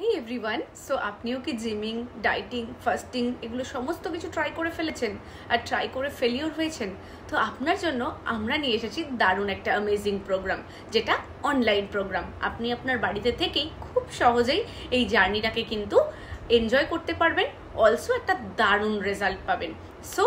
হে everyone, so আপনিও কি gymming, ডাইটিং, fasting এগুলো সমস্ত কিছু ট্রাই করে ফেলেছেন আর ট্রাই করে ফেলিওর হয়েছেন? তো আপনার জন্য আমরা নিয়ে এসেছি দারুণ একটা অ্যামেজিং প্রোগ্রাম, যেটা অনলাইন প্রোগ্রাম। আপনি আপনার বাড়িতে থেকেই খুব সহজেই এই জার্নিটাকে কিন্তু এনজয় করতে পারবেন, অলসো একটা দারুণ রেজাল্ট পাবেন। সো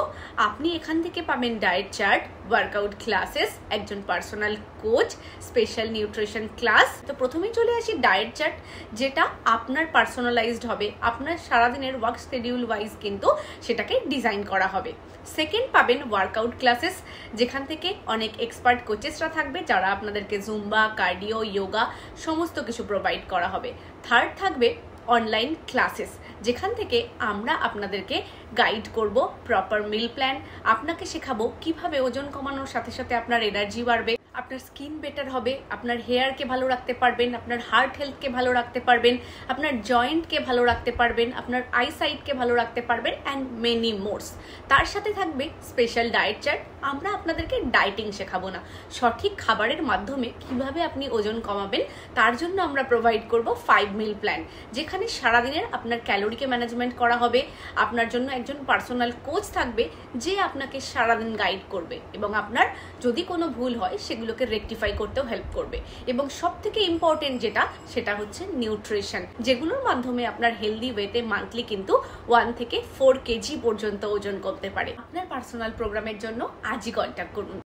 আপনি এখান থেকে পাবেন ডায়েট চার্ট, ওয়ার্কআউট ক্লাসেস, একজন personal coach, special nutrition class. তো প্রথমেই চলে আসি ডায়েট চার্ট, যেটা আপনার পার্সোনালাইজড হবে, আপনার সারাদিনের ওয়ার্ক শিডিউল ওয়াইজ কিন্তু সেটাকে ডিজাইন করা হবে। সেকেন্ড পাবেন ওয়ার্কআউট ক্লাসেস, যেখান থেকে অনেক এক্সপার্ট কোচেসরা থাকবে, যারা আপনাদেরকে জুম্বা, কার্ডিও, যোগা সমস্ত কিছু প্রোভাইড করা হবে। থার্ড থাকবে অনলাইন ক্লাসেস, যেখান থেকে আমরা আপনাদেরকে গাইড করব প্রপার মিল প্ল্যান, আপনাকে শেখাবো কিভাবে ওজন কমানোর সাথে সাথে আপনার এনার্জি বাড়বে, আপনার স্কিন বেটার হবে, আপনার হেয়ারকে ভালো রাখতে পারবেন, আপনার হার্ট হেলথকে ভালো রাখতে পারবেন, আপনার জয়েন্টকে ভালো রাখতে পারবেন, আপনার আইসাইটকে ভালো রাখতে পারবেন অ্যান্ড মেনি মোরস। তার সাথে থাকবে স্পেশাল ডায়েট চার্ট। আমরা আপনাদেরকে ডায়েটিং শেখাবো না, সঠিক খাবারের মাধ্যমে কিভাবে আপনি ওজন কমাবেন তার জন্য আমরা প্রোভাইড করব 5 মিল প্ল্যান, যেখানে সারাদিনের আপনার ক্যালোরিকে ম্যানেজমেন্ট করা হবে। আপনার জন্য একজন পার্সোনাল কোচ থাকবে, যে আপনাকে সারাদিন গাইড করবে এবং আপনার যদি কোনো ভুল হয় সেগুলোকে রেকটিফাই করতেও হেল্প করবে। এবং সব থেকে ইম্পর্টেন্ট সেটা হচ্ছে নিউট্রিশন, যেগুলোর মাধ্যমে আপনার হেলদি ওয়েতে মান্থলি কিন্তু 1 থেকে 4 কেজি পর্যন্ত ওজন কমতে পারে। আপনার পার্সোনাল প্রোগ্রামের জন্য আজই কন্ট্যাক্ট করুন।